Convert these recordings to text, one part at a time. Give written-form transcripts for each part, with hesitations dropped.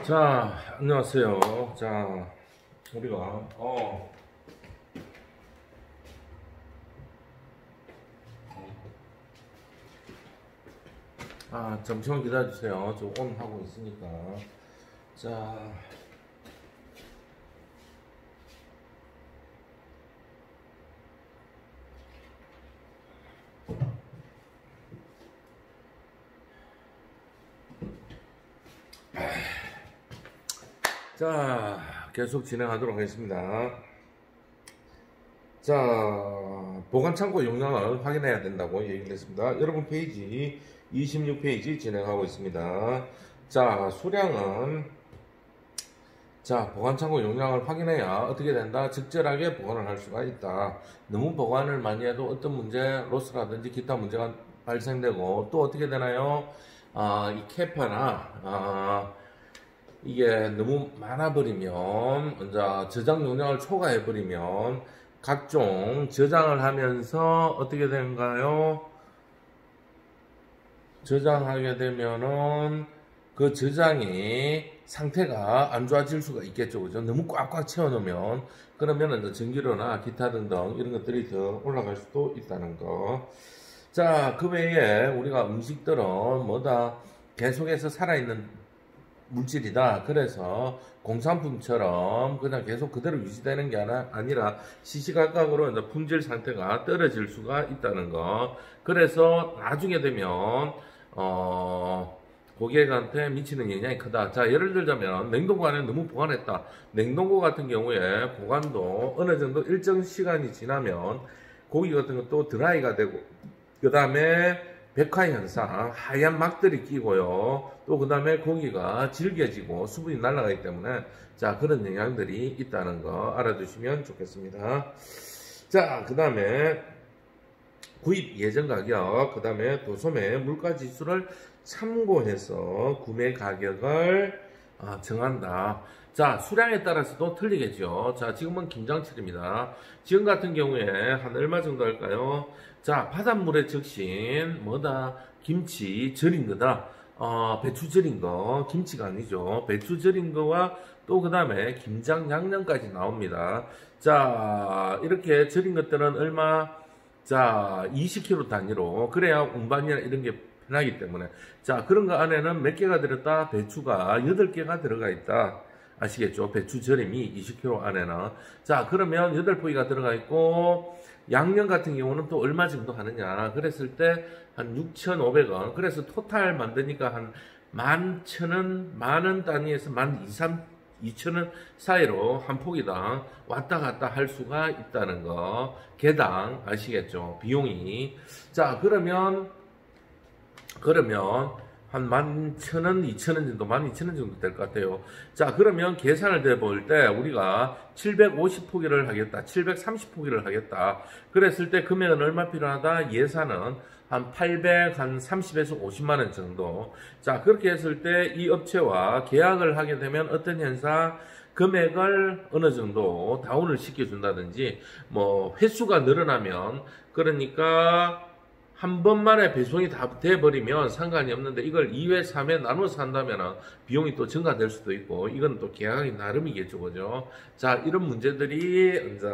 자, 안녕하세요. 자, 우리가 잠시만 기다려주세요. 저 온 하고 있으니까. 자, 계속 진행하도록 하겠습니다. 자, 보관창고 용량을 확인해야 된다고 얘기를 했습니다. 여러분 페이지 26페이지 진행하고 있습니다. 자, 수량은 보관창고 용량을 확인해야 어떻게 된다? 적절하게 보관을 할 수가 있다. 너무 보관을 많이 해도 어떤 문제, 로스라든지 기타 문제가 발생되고, 또 어떻게 되나요? 이 캐파나 이게 너무 많아버리면, 이제 저장 용량을 초과해버리면 각종 저장을 하면서 어떻게 되는가요? 저장하게 되면은 그 저장이 상태가 안 좋아질 수가 있겠죠. 그죠? 너무 꽉꽉 채워놓으면, 그러면 이제 전기료나 기타 등등 이런 것들이 더 올라갈 수도 있다는 거. 자, 그 외에 우리가 음식들은 뭐다? 계속해서 살아있는 물질이다. 그래서 공산품처럼 그냥 계속 그대로 유지되는 게 아니라 시시각각으로 이제 품질 상태가 떨어질 수가 있다는 거. 그래서 나중에 되면 고객한테 미치는 영향이 크다. 자, 예를 들자면 냉동고 안에 너무 보관했다. 냉동고 같은 경우에 보관도 어느 정도 일정 시간이 지나면 고기 같은 것도 드라이가 되고, 그 다음에 백화 현상, 하얀 막들이 끼고요. 또 그 다음에 고기가 질겨지고 수분이 날아가기 때문에 그런 영향들이 있다는 거 알아두시면 좋겠습니다. 자, 그 다음에 구입 예정 가격, 그 다음에 도소매 물가 지수를 참고해서 구매 가격을 정한다. 자, 수량에 따라서도 틀리겠죠. 자, 지금은 김장철입니다. 지금 같은 경우에 한 얼마 정도 할까요? 자, 바닷물에 적신 뭐다? 김치 절인 거다. 배추 절인 거, 김치가 아니죠. 배추 절인 거와 또 그 다음에 김장 양념까지 나옵니다. 자, 이렇게 절인 것들은 얼마? 자, 20kg 단위로. 그래야 운반이나 이런 게 편하기 때문에. 자, 그런 거 안에는 몇 개가 들었다? 배추가 8개가 들어가 있다. 아시겠죠? 배추 절임이 20kg 안에는. 자, 그러면 8포기가 들어가 있고, 양념 같은 경우는 또 얼마 정도 하느냐. 그랬을 때 한 6,500원. 그래서 토탈 만드니까 한 11,000원, 만원 단위에서 12,000원 사이로 한 포기당 왔다 갔다 할 수가 있다는 거. 개당, 아시겠죠? 비용이. 자, 그러면 한 11,000원, 2,000원 정도, 12,000원 정도 될 것 같아요. 자, 그러면 계산을 해볼 때 우리가 750포기를 하겠다, 730포기를 하겠다. 그랬을 때 금액은 얼마 필요하다? 예산은 한 30에서 50만원 정도. 자, 그렇게 했을 때 이 업체와 계약을 하게 되면 어떤 현상? 금액을 어느 정도 다운을 시켜준다든지, 뭐, 횟수가 늘어나면, 그러니까, 한 번만에 배송이 다 돼버리면 상관이 없는데, 이걸 2회, 3회 나눠서 한다면 비용이 또 증가될 수도 있고, 이건 또 계약이 나름이겠죠, 그죠? 자, 이런 문제들이 이제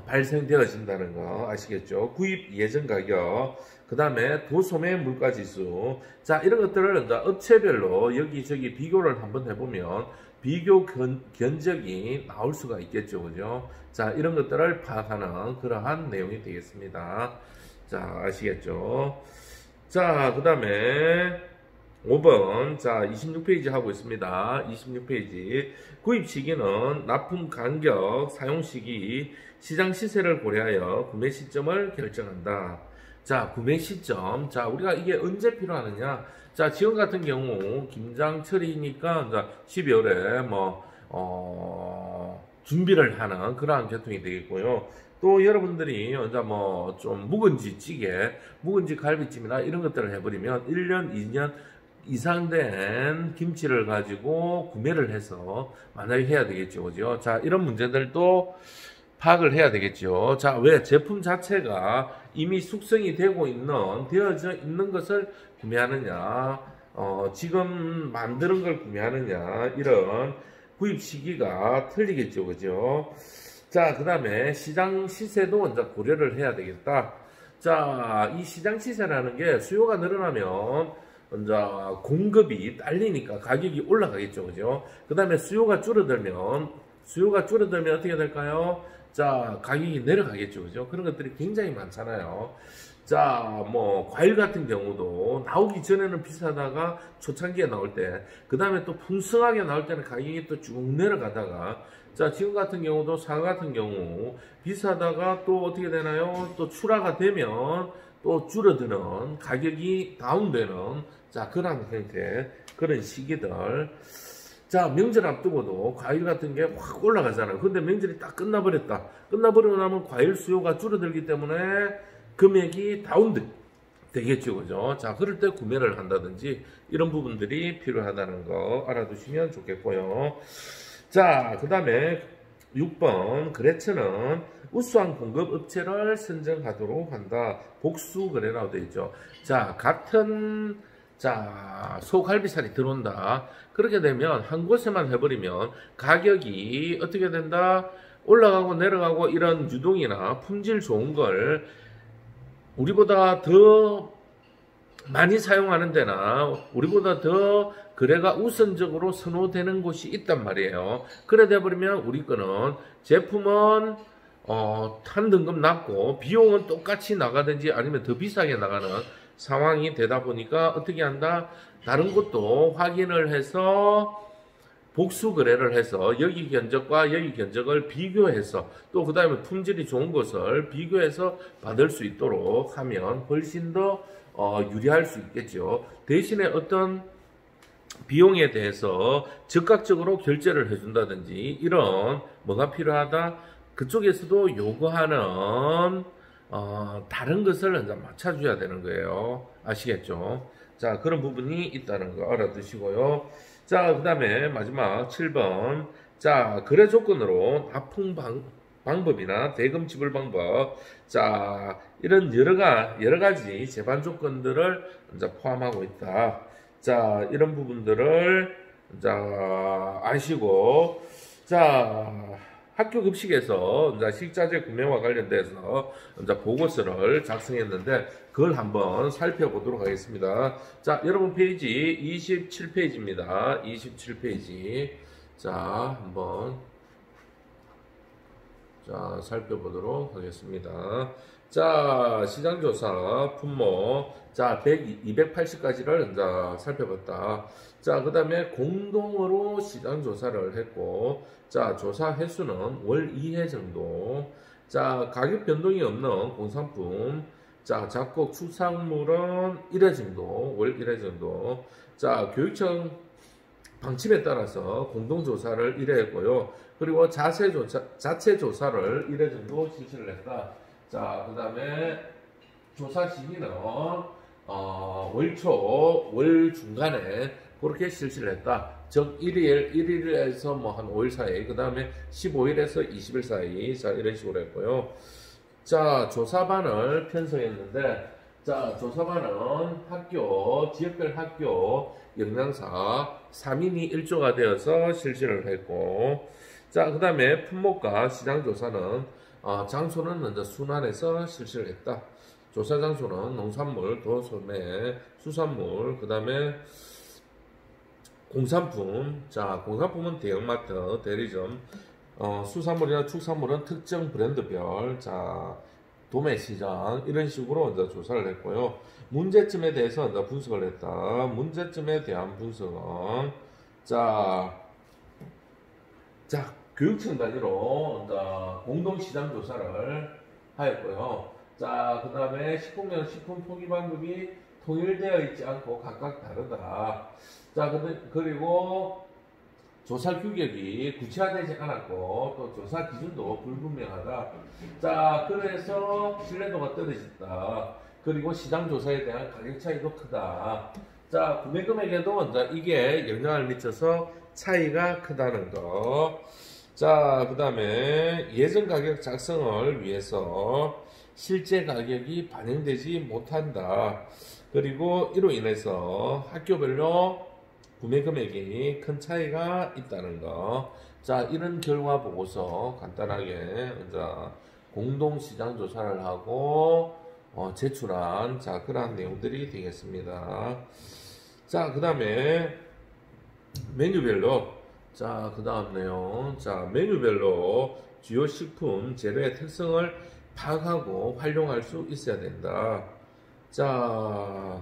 발생되어진다는 거 아시겠죠? 구입 예정 가격, 그 다음에 도소매 물가 지수. 자, 이런 것들을 이제 업체별로 여기저기 비교를 한번 해보면 비교 견적이 나올 수가 있겠죠, 그죠? 자, 이런 것들을 파악하는 그러한 내용이 되겠습니다. 자, 아시겠죠? 자, 그 다음에 5번. 자, 26페이지 하고 있습니다. 26페이지. 구입 시기는 납품 간격, 사용 시기, 시장 시세를 고려하여 구매 시점을 결정한다. 자, 구매 시점. 자, 우리가 이게 언제 필요하느냐? 자, 지금 같은 경우 김장철이니까 이제 12월에 준비를 하는 그러한 계통이 되겠고요. 또 여러분들이 이제 뭐 좀 묵은지 찌개, 묵은지 갈비찜이나 이런 것들을 해버리면 1년, 2년 이상 된 김치를 가지고 구매를 해서 만약에 해야 되겠죠. 그죠? 자, 이런 문제들도 파악을 해야 되겠죠. 자, 왜? 제품 자체가 이미 숙성이 되어져 있는 것을 구매하느냐, 지금 만드는 걸 구매하느냐, 이런 구입 시기가 틀리겠죠. 그죠? 자, 그 다음에 시장 시세도 이제 고려를 해야 되겠다. 자, 이 시장 시세라는 게 수요가 늘어나면 이제 공급이 딸리니까 가격이 올라가겠죠. 그죠? 그 다음에 수요가 줄어들면 어떻게 될까요? 자, 가격이 내려가겠죠. 그죠? 그런 것들이 굉장히 많잖아요. 자, 뭐, 과일 같은 경우도 나오기 전에는 비싸다가 초창기에 나올 때, 그 다음에 또 풍성하게 나올 때는 가격이 또 쭉 내려가다가, 자, 지금 같은 경우도 사과 같은 경우 비싸다가 또 어떻게 되나요? 또 출하가 되면 또 줄어드는, 가격이 다운되는, 자, 그런 형태, 그런 시기들. 자, 명절 앞두고도 과일 같은 게 확 올라가잖아요. 근데 명절이 딱 끝나버렸다. 끝나버리고 나면 과일 수요가 줄어들기 때문에 금액이 다운되겠죠. 그죠? 자, 그럴 때 구매를 한다든지 이런 부분들이 필요하다는 거 알아두시면 좋겠고요. 자, 그 다음에 6번 거래처는 우수한 공급 업체를 선정하도록 한다. 복수 거래라고 되어 있죠. 자, 같은 소갈비살이 들어온다. 그렇게 되면 한 곳에만 해버리면 가격이 어떻게 된다? 올라가고 내려가고 이런 유동이나 품질 좋은 걸 우리보다 더 많이 사용하는 데나 우리보다 더 거래가 우선적으로 선호되는 곳이 있단 말이에요. 그래 돼버리면 우리 거는 제품은 한 등급 낮고 비용은 똑같이 나가든지 아니면 더 비싸게 나가는 상황이 되다 보니까 어떻게 한다? 다른 곳도 확인을 해서 복수 거래를 해서 여기 견적과 여기 견적을 비교해서 또 그 다음에 품질이 좋은 것을 비교해서 받을 수 있도록 하면 훨씬 더 유리할 수 있겠죠. 대신에 어떤 비용에 대해서 즉각적으로 결제를 해준다든지 이런 뭐가 필요하다? 그쪽에서도 요구하는 다른 것을 이제 맞춰줘야 되는 거예요. 아시겠죠? 자, 그런 부분이 있다는 거 알아두시고요. 자, 그 다음에 마지막 7번. 자, 거래 조건으로 납품 방법이나 대금 지불 방법. 자, 이런 여러 가지 제반 조건들을 이제 포함하고 있다. 자, 이런 부분들을 자, 아시고, 자, 학교 급식에서 이제 식자재 구매와 관련돼서 이제 보고서를 작성했는데 그걸 한번 살펴보도록 하겠습니다. 자, 여러분 페이지 27페이지입니다. 27페이지. 자, 한번 살펴보도록 하겠습니다. 자, 시장조사 품목. 자, 280가지를 이제 살펴봤다. 자, 그 다음에 공동으로 시장조사를 했고, 자, 조사 횟수는 월 2회 정도. 자, 가격 변동이 없는 공산품. 자, 작곡 축산물은 1회 정도, 월 1회 정도. 자, 교육청 방침에 따라서 공동조사를 1회 했고요. 그리고 자체 조사를 1회 정도 실시를 했다. 자, 그 다음에 조사 시기는 월초, 월 중간에 그렇게 실시를 했다. 즉 1일에서 뭐 한 5일 사이, 그 다음에 15일에서 20일 사이, 자, 이런 식으로 했고요. 자, 조사반을 편성했는데, 자, 조사반은 지역별 학교 영양사 3인이 1조가 되어서 실시를 했고, 자, 그 다음에 품목과 시장조사는 장소는 먼저 순환해서 실시를 했다. 조사 장소는 농산물, 도소매, 수산물, 그 다음에 공산품. 자, 공산품은 대형마트, 대리점, 수산물이나 축산물은 특정 브랜드별, 자, 도매시장, 이런 식으로 이제 조사를 했고요. 문제점에 대해서 이제 분석을 했다. 문제점에 대한 분석은, 자, 교육청 단위로 이제 공동시장 조사를 하였고요. 자, 그 다음에 식품명 식품 포기 방법이 통일되어 있지 않고 각각 다르다. 자, 그리고 조사 규격이 구체화되지 않았고 또 조사 기준도 불분명하다. 자, 그래서 신뢰도가 떨어졌다. 그리고 시장 조사에 대한 가격 차이도 크다. 자, 구매 금액에도 이제 이게 영향을 미쳐서 차이가 크다는 거. 자, 그 다음에 예전 가격 작성을 위해서 실제 가격이 반영되지 못한다. 그리고 이로 인해서 학교별로 구매 금액이 큰 차이가 있다는 거. 자, 이런 결과 보고서 간단하게 이제 공동시장 조사를 하고 제출한 자 그러한 내용들이 되겠습니다. 자, 그 다음에 메뉴별로 그 다음 내용. 자, 메뉴별로 주요 식품 재료의 특성을 파악하고 활용할 수 있어야 된다. 자,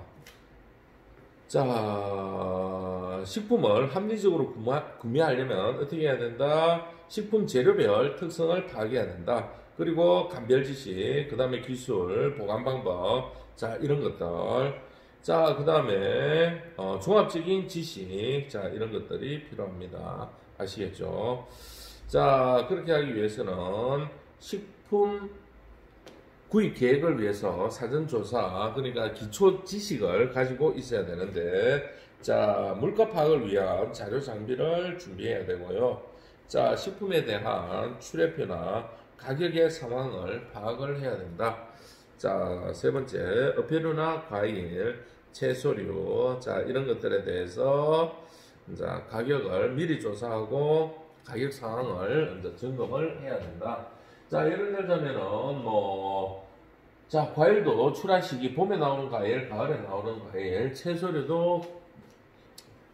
식품을 합리적으로 구매하려면 어떻게 해야 된다? 식품 재료별 특성을 파악해야 된다. 그리고 감별 지식, 그 다음에 기술, 보관 방법, 자, 이런 것들. 자, 그 다음에, 종합적인 지식, 자, 이런 것들이 필요합니다. 아시겠죠? 자, 그렇게 하기 위해서는 식품 구입 계획을 위해서 사전조사, 그러니까 기초 지식을 가지고 있어야 되는데, 자, 물가 파악을 위한 자료 장비를 준비해야 되고요. 자, 식품에 대한 출하표나 가격의 상황을 파악을 해야 된다. 자, 세 번째, 어패류나 과일, 채소류, 자, 이런 것들에 대해서 자, 가격을 미리 조사하고 가격 상황을 이제 점검을 해야 된다. 자, 예를 들자면은 자, 과일도 출하 시기 봄에 나오는 과일, 가을에 나오는 과일, 채소류도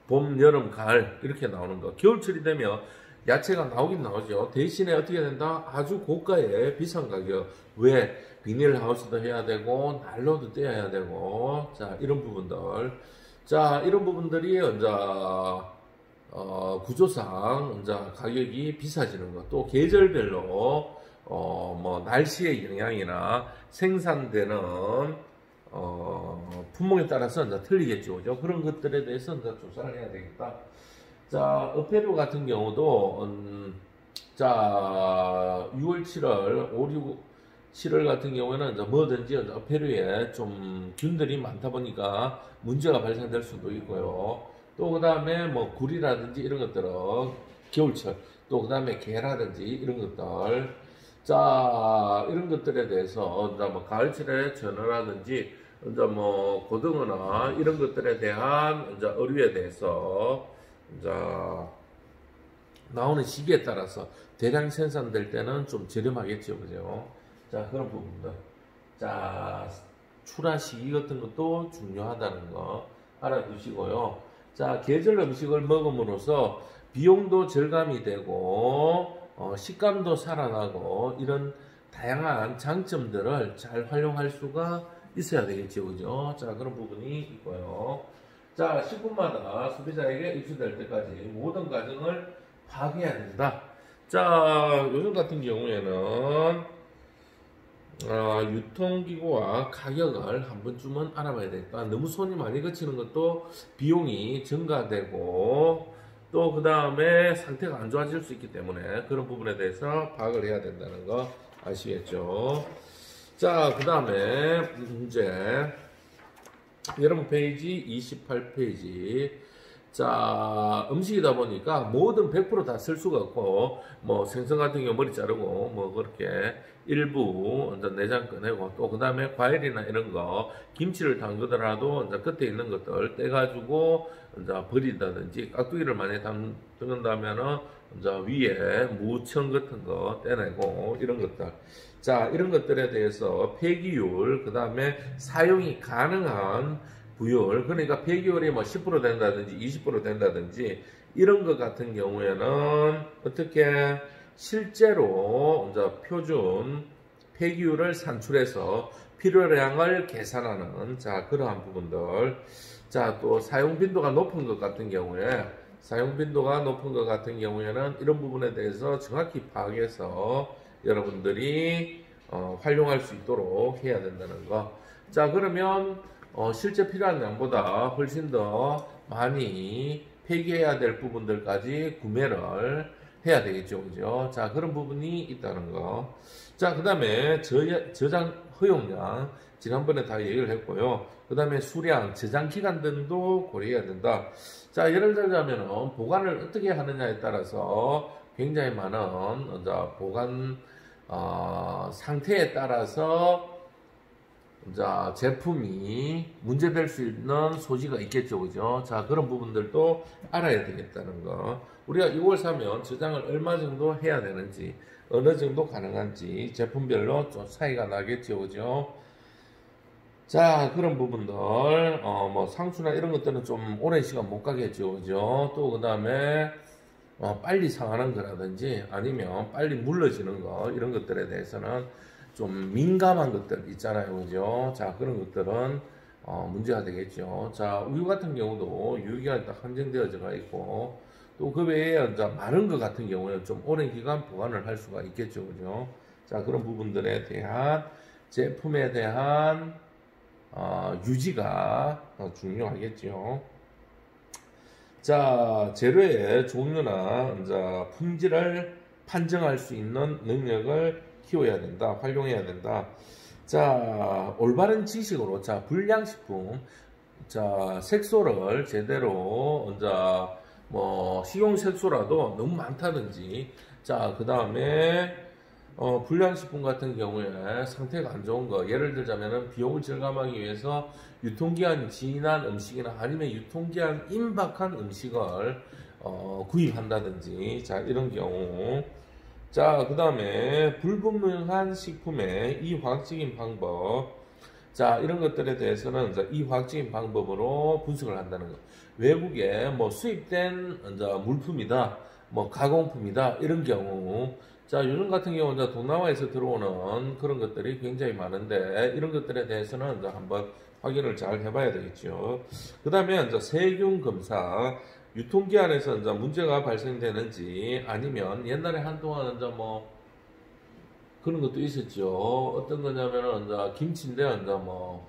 봄, 여름, 가을 이렇게 나오는 거. 겨울철이 되면 야채가 나오긴 나오죠. 대신에 어떻게 된다? 아주 고가의 비싼 가격. 왜? 비닐하우스도 해야 되고 난로도 떼어야 되고 자, 이런 부분들. 자, 이런 부분들이 이제 구조상 이제 가격이 비싸지는 것. 또 계절별로 날씨의 영향이나 생산되는 품목에 따라서 이제 틀리겠죠. 그죠? 그런 것들에 대해서 이제 조사를 해야 되겠다. 자, 어패류 같은 경우도 자, 6월, 7월, 5, 6, 7월 같은 경우에는 이제 뭐든지 어패류에 좀 균들이 많다 보니까 문제가 발생될 수도 있고요. 또 그 다음에 뭐 굴이라든지 이런 것들은 겨울철, 또 그 다음에 게라든지 이런 것들. 자, 이런 것들에 대해서 이제 뭐 가을철에 전어라든지 이제 뭐 고등어나 이런 것들에 대한 이제 어류에 대해서 이제 나오는 시기에 따라서 대량 생산될 때는 좀 저렴하겠죠, 그죠? 자, 그런 부분들. 자, 출하 시기 같은 것도 중요하다는 거 알아두시고요. 자, 계절 음식을 먹음으로써 비용도 절감이 되고 식감도 살아나고 이런 다양한 장점들을 잘 활용할 수가 있어야 되겠죠, 그죠? 자, 그런 부분이 있고요. 자, 식품마다 소비자에게 입수될 때까지 모든 과정을 파악해야 된다. 자, 요즘 같은 경우에는 유통기구와 가격을 한 번쯤은 알아봐야 되겠다. 너무 손이 많이 거치는 것도 비용이 증가되고 또 그 다음에 상태가 안 좋아질 수 있기 때문에 그런 부분에 대해서 파악을 해야 된다는 거 아시겠죠? 자, 그 다음에 문제 여러분 페이지 28페이지. 자, 음식이다 보니까 모든 100% 다 쓸 수가 없고 뭐 생선 같은 경우 머리 자르고 뭐 그렇게 일부 이제 내장 꺼내고 또 그 다음에 과일이나 이런 거 김치를 담그더라도 이제 끝에 있는 것들 떼가지고 이제 버린다든지 깍두기를 많이 담근다면은 이제 위에 무청 같은 거 떼내고 이런 것들. 자, 이런 것들에 대해서 폐기율, 그 다음에 사용이 가능한 부율, 그러니까 폐기율이 뭐 10% 된다든지 20% 된다든지 이런 것 같은 경우에는 어떻게 실제로 이제 표준 폐기율을 산출해서 필요량을 계산하는 자, 그러한 부분들. 자, 또 사용 빈도가 높은 것 같은 경우에 이런 부분에 대해서 정확히 파악해서 여러분들이 활용할 수 있도록 해야 된다는 거. 자, 그러면 실제 필요한 양보다 훨씬 더 많이 폐기해야 될 부분들까지 구매를 해야 되겠죠, 그죠? 자, 그런 부분이 있다는 거. 자, 그 다음에 저장 허용량 지난번에 다 얘기를 했고요. 그 다음에 수량, 저장 기간 등도 고려해야 된다. 자, 예를 들자면 보관을 어떻게 하느냐에 따라서 굉장히 많은 보관 상태에 따라서 자, 제품이 문제될 수 있는 소지가 있겠죠, 그죠? 자, 그런 부분들도 알아야 되겠다는 거. 우리가 이걸 사면 저장을 얼마 정도 해야 되는지, 어느 정도 가능한지, 제품별로 좀 차이가 나겠죠, 그죠? 자, 그런 부분들, 뭐, 상추나 이런 것들은 좀 오랜 시간 못 가겠죠, 그죠? 또, 그 다음에, 빨리 상하는 거라든지, 아니면 빨리 물러지는 거, 이런 것들에 대해서는 좀 민감한 것들 있잖아요, 그죠? 자, 그런 것들은, 문제가 되겠죠. 자, 우유 같은 경우도 유효기간이 딱 한정되어져 있고, 또 그 외에, 이제 마른 것 같은 경우에 좀 오랜 기간 보관을 할 수가 있겠죠, 그죠? 자, 그런 부분들에 대한, 제품에 대한, 유지가 중요하겠죠. 자, 재료의 종류나 이제 품질을 판정할 수 있는 능력을 키워야 된다, 활용해야 된다. 자, 올바른 지식으로, 자, 불량식품, 자, 색소를 제대로, 이제 뭐 식용 색소라도 너무 많다든지, 자, 그 다음에 불량식품 같은 경우에 상태가 안 좋은 거, 예를 들자면은 비용을 절감하기 위해서 유통기한이 지난 음식이나 아니면 유통기한 임박한 음식을 구입한다든지, 자, 이런 경우. 자, 그 다음에 불분명한 식품의 이화학적인 방법. 자, 이런 것들에 대해서는 이제 이화학적인 방법으로 분석을 한다는 거. 외국에 뭐 수입된 이제 물품이다, 뭐 가공품이다, 이런 경우. 자, 요즘 같은 경우 이제 동남아에서 들어오는 그런 것들이 굉장히 많은데, 이런 것들에 대해서는 이제 한번 확인을 잘 해봐야 되겠죠. 그 다음에 이제 세균 검사, 유통기한에서 이제 문제가 발생되는지, 아니면 옛날에 한동안 이제 뭐 그런 것도 있었죠. 어떤 거냐면은 이제 김치인데 이제 뭐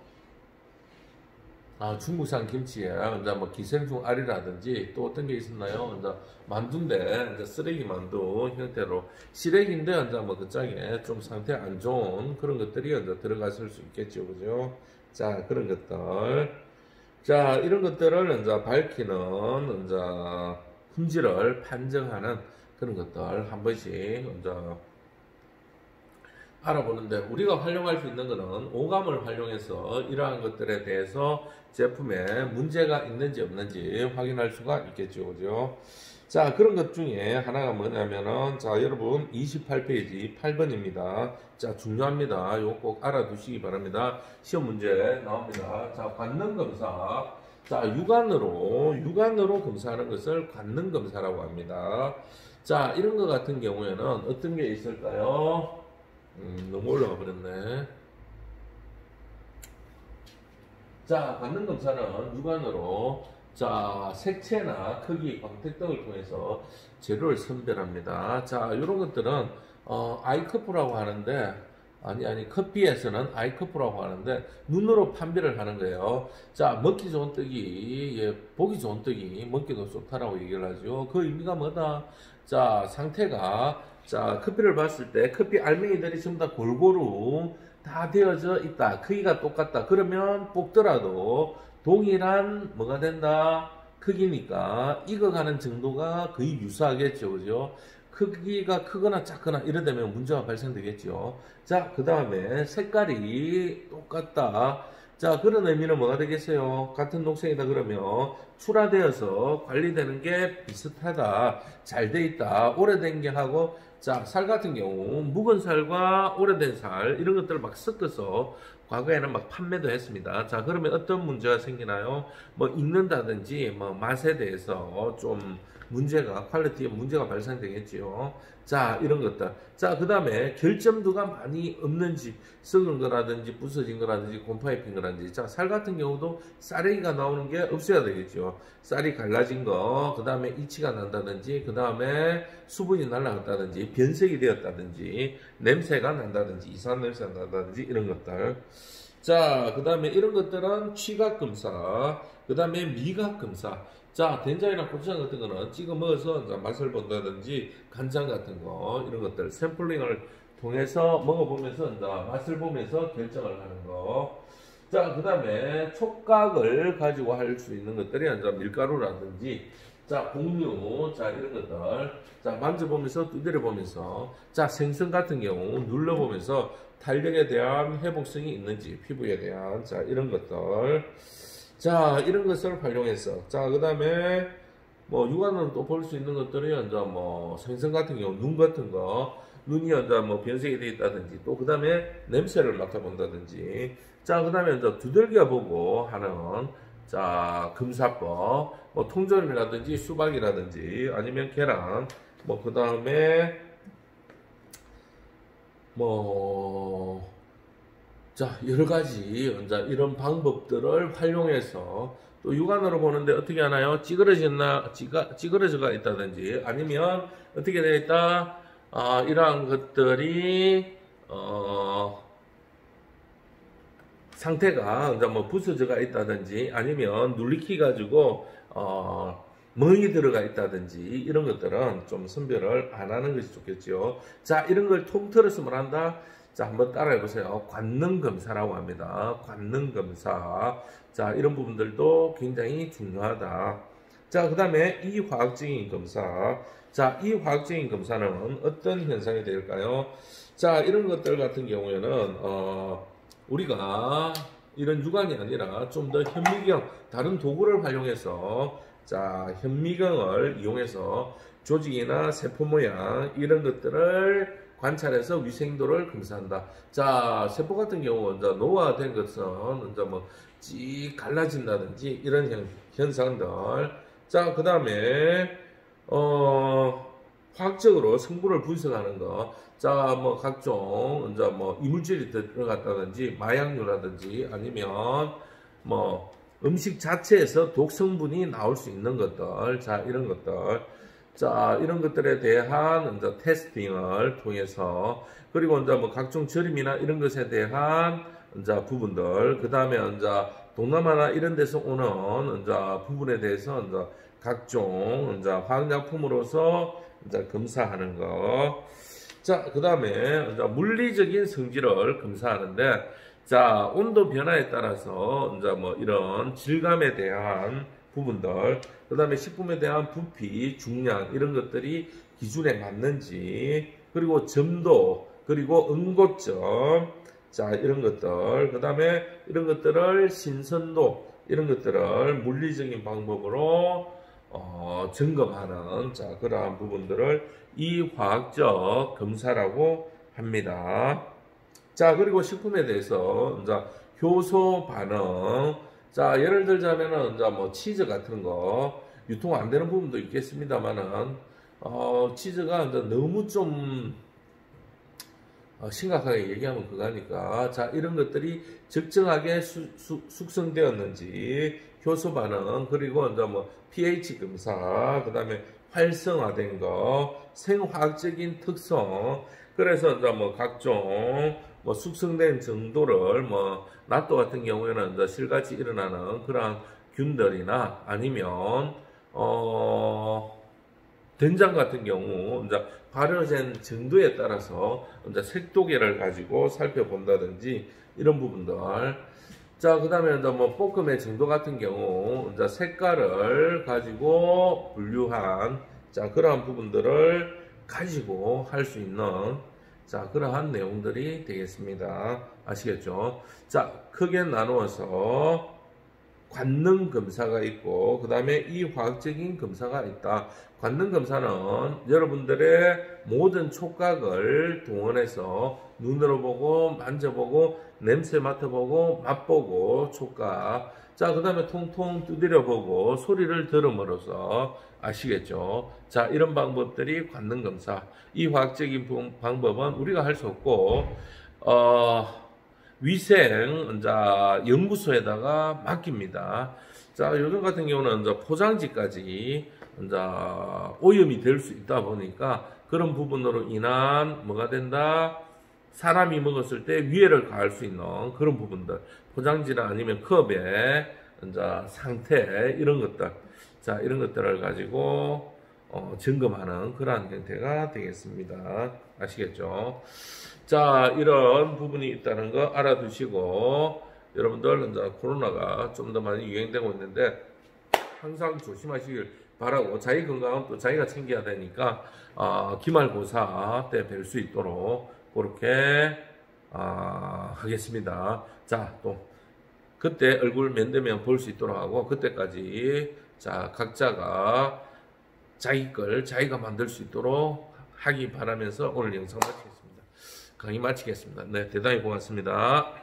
중국산 김치에 이제 뭐 기생충 알이라든지 또 어떤 게 있었나요? 이제 만두인데 이제 쓰레기 만두 형태로 시래기인데 이제 뭐 그 짝에 좀 상태 안 좋은 그런 것들이 이제 들어갔을 수 있겠죠, 그죠? 자, 그런 것들. 자, 이런 것들을 이제 밝히는 이제 품질을 판정하는 그런 것들 한 번씩 이제 알아보는데, 우리가 활용할 수 있는 것은 오감을 활용해서 이러한 것들에 대해서 제품에 문제가 있는지 없는지 확인할 수가 있겠죠, 그죠? 자, 그런 것 중에 하나가 뭐냐면은, 자, 여러분 28페이지 8번입니다. 자, 중요합니다. 이거 꼭 알아두시기 바랍니다. 시험 문제 나옵니다. 자, 관능 검사. 자, 육안으로 검사하는 것을 관능 검사라고 합니다. 자, 이런 것 같은 경우에는 어떤 게 있을까요? 너무 올라가 버렸네. 자, 관능 검사는 육안으로, 자, 색채나 크기, 광택 등을 통해서 재료를 선별합니다. 자, 이런 것들은 아이커프라고 하는데, 아니, 커피에서는 아이커프라고 하는데, 눈으로 판별을 하는 거예요. 자, 먹기 좋은 떡이, 예, 보기 좋은 떡이 먹기도 좋다라고 얘기를 하죠. 그 의미가 뭐다? 자, 상태가, 자, 커피를 봤을 때 커피 알맹이들이 전부 다 골고루 다 되어져 있다. 크기가 똑같다. 그러면 뽑더라도 동일한 뭐가 된다? 크기니까 익어가는 정도가 거의 유사하겠죠, 그죠? 크기가 크거나 작거나 이러다면 문제가 발생되겠죠. 자, 그 다음에 색깔이 똑같다. 자, 그런 의미는 뭐가 되겠어요? 같은 녹색이다 그러면 출하되어서 관리되는 게 비슷하다, 잘 돼 있다, 오래된 게 하고. 자, 살 같은 경우 묵은 살과 오래된 살 이런 것들을 막 섞어서 과거에는 막 판매도 했습니다. 자, 그러면 어떤 문제가 생기나요? 뭐 익는다든지 뭐 맛에 대해서 좀 문제가, 퀄리티에 문제가 발생되겠지요. 자, 이런 것들. 자, 그 다음에 결점도가 많이 없는지, 썩은 거라든지 부서진 거라든지 곰팡이 핀 거라든지. 자, 살 같은 경우도 쌀이가 나오는 게 없어야 되겠죠. 쌀이 갈라진 거, 그 다음에 이치가 난다든지, 그 다음에 수분이 날아갔다든지, 변색이 되었다든지, 냄새가 난다든지, 이상한 냄새가 난다든지, 이런 것들. 자, 그 다음에 이런 것들은 취각검사, 그 다음에 미각검사. 자, 된장이나 고추장 같은 거는 찍어 먹어서 이제 맛을 본다든지, 간장 같은 거, 이런 것들, 샘플링을 통해서 먹어보면서 이제 맛을 보면서 결정을 하는 거. 자, 그 다음에 촉각을 가지고 할 수 있는 것들이 이제 밀가루라든지, 자, 곡류, 자, 이런 것들. 자, 만져보면서, 두드려보면서, 자, 생선 같은 경우 눌러보면서 탄력에 대한 회복성이 있는지, 피부에 대한, 자, 이런 것들. 자, 이런 것을 활용해서. 자, 그 다음에, 뭐, 육안으로 또 볼 수 있는 것들이, 이제 뭐, 생선 같은 경우, 눈 같은 거, 눈이 이제 뭐, 변색이 되어 있다든지, 또 그 다음에 냄새를 맡아본다든지, 자, 그 다음에 이제 두들겨 보고 하는, 자, 금사법, 뭐, 통조림이라든지, 수박이라든지, 아니면 계란, 뭐, 그 다음에, 뭐, 자, 여러 가지, 이제 이런 방법들을 활용해서 또 육안으로 보는데 어떻게 하나요? 찌그러져가 있다든지, 아니면 어떻게 되어 있다? 이러한 것들이, 상태가 이제 뭐 부서져가 있다든지, 아니면 눌리키 가지고, 멍이 들어가 있다든지, 이런 것들은 좀 선별을 안 하는 것이 좋겠죠. 자, 이런 걸 통틀어서 뭐란다? 자, 한번 따라해 보세요. 관능검사라고 합니다. 관능검사. 자, 이런 부분들도 굉장히 중요하다. 자, 그 다음에 이화학적인 검사. 자, 이화학적인 검사는 어떤 현상이 될까요? 자, 이런 것들 같은 경우에는, 우리가 이런 육안이 아니라 좀 더 현미경, 다른 도구를 활용해서, 자, 현미경을 이용해서 조직이나 세포 모양, 이런 것들을 관찰해서 위생도를 검사한다. 자, 세포 같은 경우, 이제 노화된 것은, 이제 뭐, 찌 갈라진다든지, 이런 현상들. 자, 그 다음에, 화학적으로 성분을 분석하는 거. 자, 뭐, 각종, 이제 뭐, 이물질이 들어갔다든지, 마약류라든지, 아니면, 뭐, 음식 자체에서 독성분이 나올 수 있는 것들. 자, 이런 것들. 자, 이런 것들에 대한 이제 테스팅을 통해서, 그리고 이제 뭐 각종 절임이나 이런 것에 대한 이제 부분들, 그 다음에 이제 동남아나 이런 데서 오는 이제 부분에 대해서 이제 각종 이제 화학약품으로서 이제 검사하는 거. 자, 그 다음에 이제 물리적인 성질을 검사하는데, 자, 온도 변화에 따라서 이제 뭐 이런 질감에 대한 부분들, 그 다음에 식품에 대한 부피, 중량, 이런 것들이 기준에 맞는지, 그리고 점도, 그리고 응고점, 자, 이런 것들, 그 다음에 이런 것들을 신선도, 이런 것들을 물리적인 방법으로 점검하는, 자, 그러한 부분들을 이화학적 검사라고 합니다. 자, 그리고 식품에 대해서, 이제 효소 반응, 자, 예를 들자면은, 이제 뭐, 치즈 같은 거, 유통 안 되는 부분도 있겠습니다만은, 치즈가 이제 너무 좀, 심각하게 얘기하면 그거니까. 자, 이런 것들이 적정하게 숙성되었는지, 효소 반응, 그리고 이제 뭐, pH 검사, 그 다음에 활성화된 거, 생화학적인 특성, 그래서 이제 뭐, 각종, 뭐 숙성된 정도를 뭐 낫또 같은 경우에는 이제 실같이 일어나는 그러한 균들이나 아니면 된장 같은 경우 이제 발효된 정도에 따라서 이제 색도계를 가지고 살펴본다든지 이런 부분들. 자, 그 다음에 이제 뭐 볶음의 정도 같은 경우 이제 색깔을 가지고 분류한, 자, 그러한 부분들을 가지고 할 수 있는, 자, 그러한 내용들이 되겠습니다. 아시겠죠? 자, 크게 나누어서 관능 검사가 있고, 그 다음에 이화학적인 검사가 있다. 관능 검사는 여러분들의 모든 촉각을 동원해서 눈으로 보고, 만져보고, 냄새 맡아보고, 맛보고, 촉각. 자, 그 다음에 통통 두드려보고, 소리를 들음으로써, 아시겠죠? 자, 이런 방법들이 관능 검사. 이화학적인 방법은 우리가 할 수 없고, 위생, 자, 연구소에다가 맡깁니다. 자, 요즘 같은 경우는 이제 포장지까지 이제 오염이 될 수 있다 보니까 그런 부분으로 인한 뭐가 된다? 사람이 먹었을 때 위해를 가할 수 있는 그런 부분들. 포장지나 아니면 컵의 이제 상태, 이런 것들. 자, 이런 것들을 가지고 점검하는 그러한 형태가 되겠습니다. 아시겠죠? 자, 이런 부분이 있다는 거 알아두시고, 여러분들 이제 코로나가 좀 더 많이 유행되고 있는데 항상 조심하시길 바라고, 자기 건강은 또 자기가 챙겨야 되니까 기말고사 때 뵐 수 있도록 그렇게 하겠습니다. 자, 또 그때 얼굴 면대면 볼 수 있도록 하고 그때까지 자 각자가 자기 걸 자기가 만들 수 있도록 하기 바라면서 오늘 영상 마치겠습니다. 강의 마치겠습니다. 네, 대단히 고맙습니다.